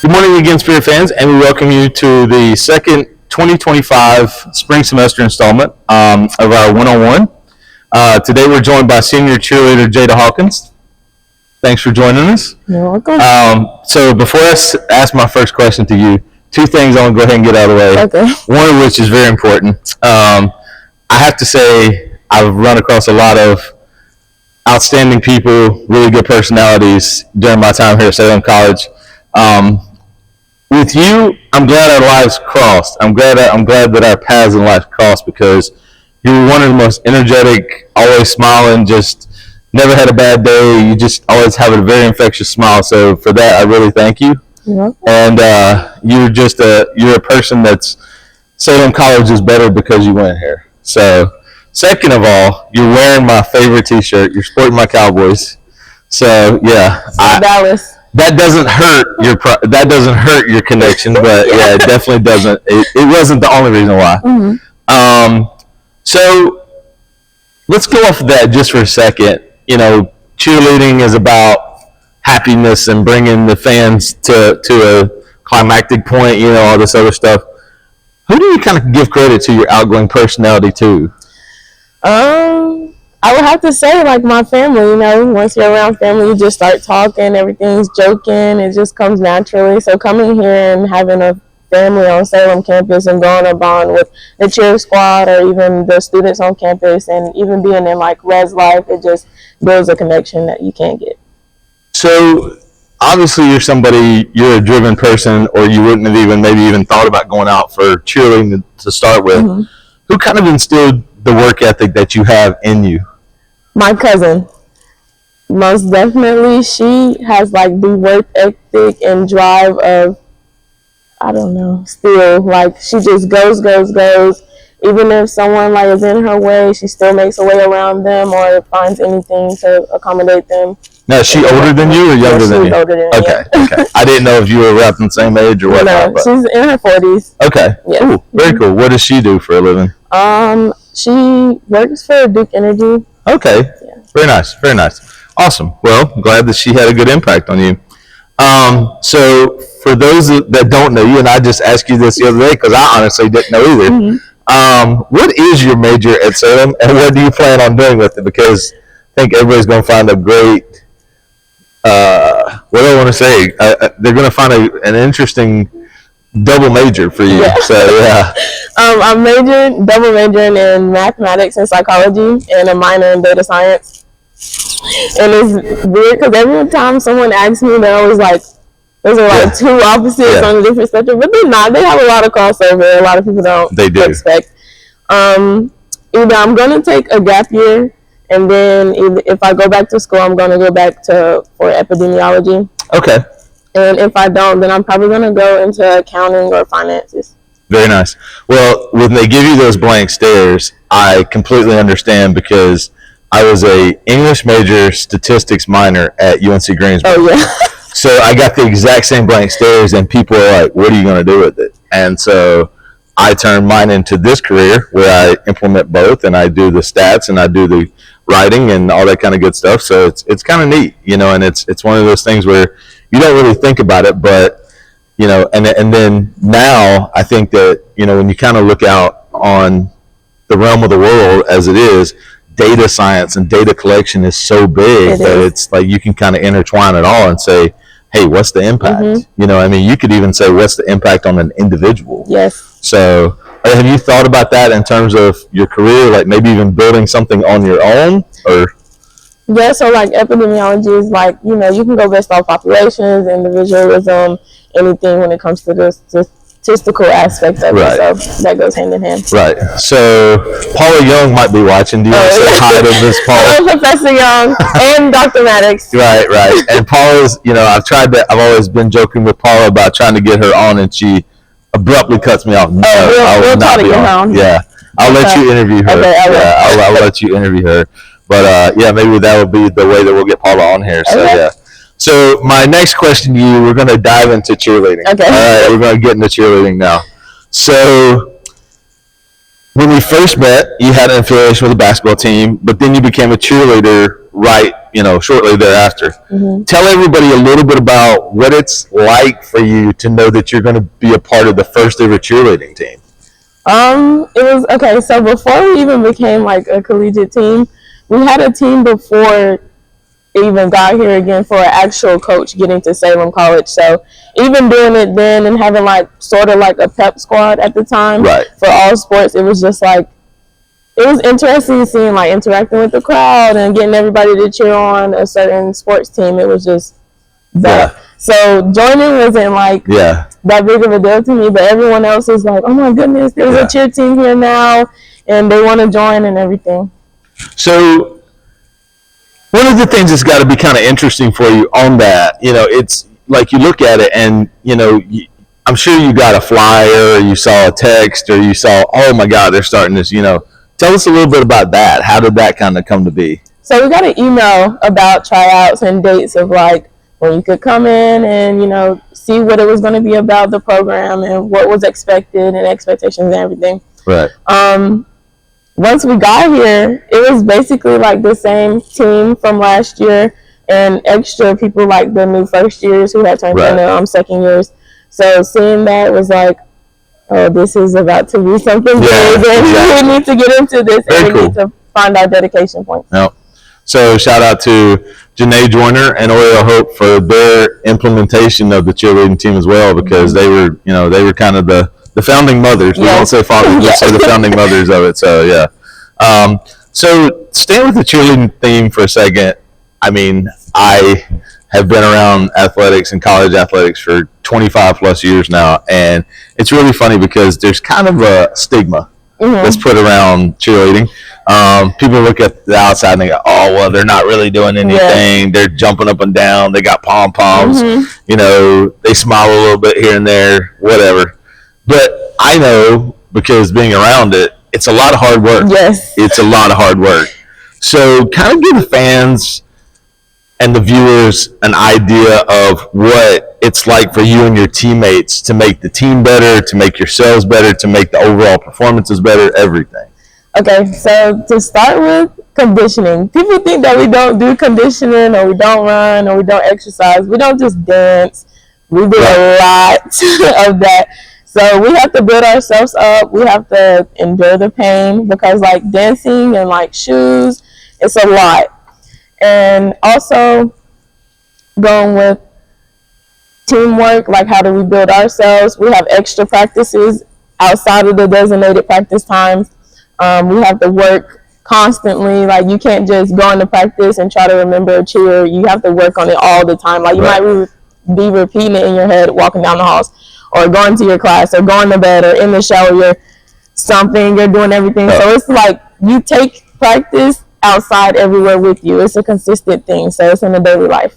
Good morning again, Spirit fans, and we welcome you to the second 2025 spring semester installment of our one-on-one. Today we're joined by senior cheerleader Jada Hawkins. Thanks for joining us. You're welcome. So before I ask my first question to you, two things I want to go ahead and get out of the way. Okay. One of which is very important. I have to say I've run across a lot of outstanding people, really good personalities during my time here at Salem College. With you, I'm glad our lives crossed. I'm glad that our paths in life crossed because you were one of the most energetic, always smiling, just never had a bad day. You just always have a very infectious smile. So for that, I really thank you. Yeah. And you're a person that's Salem College is better because you went here. So second of all, you're wearing my favorite T-shirt. You're sporting my Cowboys. So yeah, Dallas. That doesn't hurt your connection, but yeah, it definitely doesn't. It wasn't the only reason why. Mm-hmm. So let's go off of that just for a second. You know, cheerleading is about happiness and bringing the fans to a climactic point. You know, all this other stuff. Who do you kind of give credit to your outgoing personality to? I would have to say, like, my family, you know, once you're around family, you just start talking, everything's joking, it just comes naturally. So coming here and having a family on Salem campus and growing a bond with the cheer squad or even the students on campus and even being in, like, res life, it just builds a connection that you can't get. So obviously you're a driven person, or you wouldn't have even thought about going out for cheerleading to start with. Mm-hmm. Who kind of instilled the work ethic that you have in you? My cousin. Most definitely, she has like the work ethic and drive of, I don't know, still, like, she just goes. Even if someone like is in her way, she still makes a way around them or finds anything to accommodate them. Now, is she older than you or younger than you? She's older than me. Okay. I didn't know if you were around the same age or whatnot. No, she's in her 40s. Okay. Yeah. Ooh, very cool. What does she do for a living? She works for Duke Energy. Okay. Yeah. Very nice. Awesome. Well, I'm glad that she had a good impact on you. So for those that don't know you, and I just asked you this the other day because I honestly didn't know either. Mm-hmm. What is your major at Salem, and what do you plan on doing with it? Because I think everybody's going to find a great, what do I want to say? They're going to find an interesting double major for you. Yeah. So yeah. I'm double majoring in mathematics and psychology and a minor in data science. And it's weird because every time someone asks me, they're always like, those are like two opposites on a different spectrum, but they're not. They have a lot of crossover. A lot of people don't expect. Either I'm going to take a gap year, and then if I go back to school, I'm going to go back for epidemiology. Okay. And if I don't, then I'm probably going to go into accounting or finances. Very nice. Well, when they give you those blank stares, I completely understand because I was a English major, statistics minor at UNC Greensboro. Oh, yeah. So I got the exact same blank stares, and people are like, what are you going to do with it? And so I turned mine into this career where I implement both, and I do the stats, and I do the writing, and all that kind of good stuff. So it's kind of neat, you know, and it's one of those things where you don't really think about it, but, you know, and then now I think that, you know, when you kind of look out on the realm of the world as it is, data science and data collection is so big that it's like you can kind of intertwine it all and say, hey, what's the impact? Mm-hmm. You know, I mean, you could even say, what's the impact on an individual? Yes. So have you thought about that in terms of your career, like maybe even building something on your own? Or yeah, so like epidemiology is like, you know, you can go based off populations, individualism, anything when it comes to the statistical aspect of it. So that goes hand in hand. Right. So Paula Young might be watching. Do you want to say hi to Miss Paula? Hello, Professor Young and Dr. Maddox. Right. And Paula's, you know, I've always been joking with Paula about trying to get her on, and she abruptly cuts me off. No, I will not be on. Yeah. I'll let you interview her. Okay, I'll let you interview her. But yeah, maybe that would be the way that we'll get Paula on here. So yeah. So my next question to you, we're going to dive into cheerleading. Okay. All right, we're going to get into cheerleading now. So when we first met, you had an affiliation with a basketball team, but then you became a cheerleader right, shortly thereafter. Mm-hmm. Tell everybody a little bit about what it's like for you to know that you're going to be a part of the first ever cheerleading team. It was okay. So before we even became like a collegiate team, we had a team before even got here again for an actual coach getting to Salem College. So even doing it then and having like sort of like a pep squad at the time Right. for all sports, it was just like, it was interesting seeing like interacting with the crowd and getting everybody to cheer on a certain sports team. It was just that. Yeah. So joining wasn't like that big of a deal to me, but everyone else is like, oh my goodness, there's a cheer team here now and they want to join and everything. So one of the things that's got to be kind of interesting for you on that, it's like you look at it and, I'm sure you got a flyer or you saw a text or you saw, oh my God, they're starting this, Tell us a little bit about that. How did that kind of come to be? So we got an email about tryouts and dates of like when you could come in and, see what it was going to be about the program and what was expected and expectations and everything. Right. Once we got here, it was basically like the same team from last year and extra people like the new first years who had turned into second years. So seeing that was like, oh, this is about to be something big and we need to get into this and we need to find our dedication points. Yep. So shout out to Janae Joyner and Oriole Hope for their implementation of the cheerleading team as well, because they were kind of the founding mothers. We don't say fathers, just say the founding mothers of it. So yeah. So staying with the cheerleading theme for a second, I mean, I have been around athletics and college athletics for 25 plus years now, and it's really funny because there's kind of a stigma that's put around cheerleading. People look at the outside and they go, oh, well, they're not really doing anything. They're jumping up and down. They got pom-poms. They smile a little bit here and there, whatever. But I know, because being around it, it's a lot of hard work. Yes. It's a lot of hard work. So kind of give the fans and the viewers an idea of what it's like for you and your teammates to make the team better, to make yourselves better, to make the overall performances better, everything. Okay, so to start with, conditioning. People think that we don't do conditioning or we don't run or we don't exercise. We don't just dance. We do a lot of that. So we have to build ourselves up. We have to endure the pain because like dancing and like shoes, it's a lot. And also going with teamwork, like how do we build ourselves? We have extra practices outside of the designated practice times. We have to work constantly. Like you can't just go into practice and try to remember a cheer. You have to work on it all the time. Like you might be repeating it in your head walking down the halls or going to your class or going to bed or in the shower. You're stomping, you're doing everything. So it's like you take practice outside everywhere with you. It's a consistent thing. So it's in the daily life.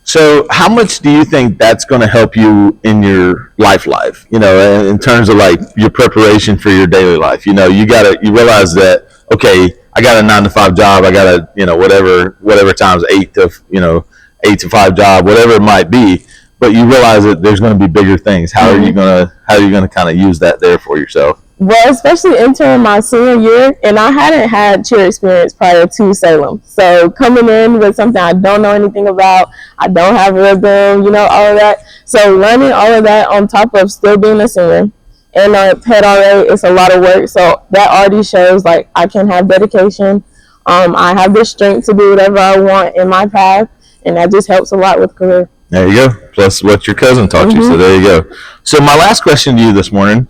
So how much do you think that's going to help you in your life, in terms of like your preparation for your daily life? You realize that, okay, I got a 9-to-5 job. I got a, whatever times 8 to 5 job, whatever it might be. But you realize that there's going to be bigger things. How are you going to kind of use that there for yourself? Well, especially entering my senior year, and I hadn't had cheer experience prior to Salem. So coming in with something I don't know anything about, I don't have rhythm, all of that. So learning all of that on top of still being a senior and a head RA, it's a lot of work. So that already shows like I can have dedication. I have the strength to do whatever I want in my path, and that just helps a lot with career. There you go. Plus what your cousin taught you. So there you go. So my last question to you this morning,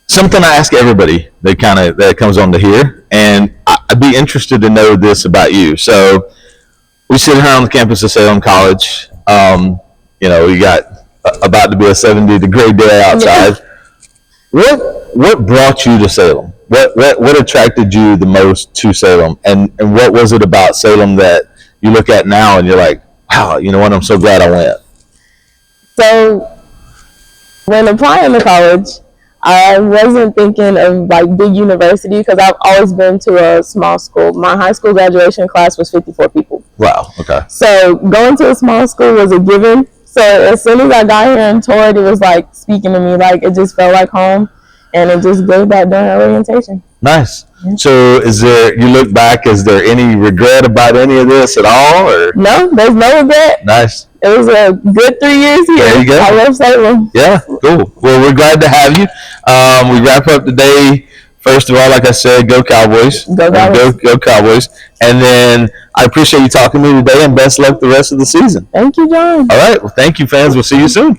something I ask everybody that comes on to here, and I'd be interested to know this about you. So we sit here on the campus of Salem College. We got about to be a 70-degree day outside. What brought you to Salem? What attracted you the most to Salem? And what was it about Salem that you look at now and you're like, wow, you know what, I'm so glad I went? So when applying to college, I wasn't thinking of like big university because I've always been to a small school. My high school graduation class was 54 people. Wow, okay. So going to a small school was a given. So as soon as I got here and toured, it was like speaking to me, like it just felt like home, and it just gave that during orientation. Nice. So, you look back, is there any regret about any of this at all? Or? No, there's no regret. Nice. It was a good 3 years here. There you go. I love Salem. Yeah, cool. Well, we're glad to have you. We wrap up today. First of all, like I said, go Cowboys. Go Cowboys. Go Cowboys. And then I appreciate you talking to me today, and best luck the rest of the season. Thank you, John. All right. Well, thank you, fans. We'll see you soon.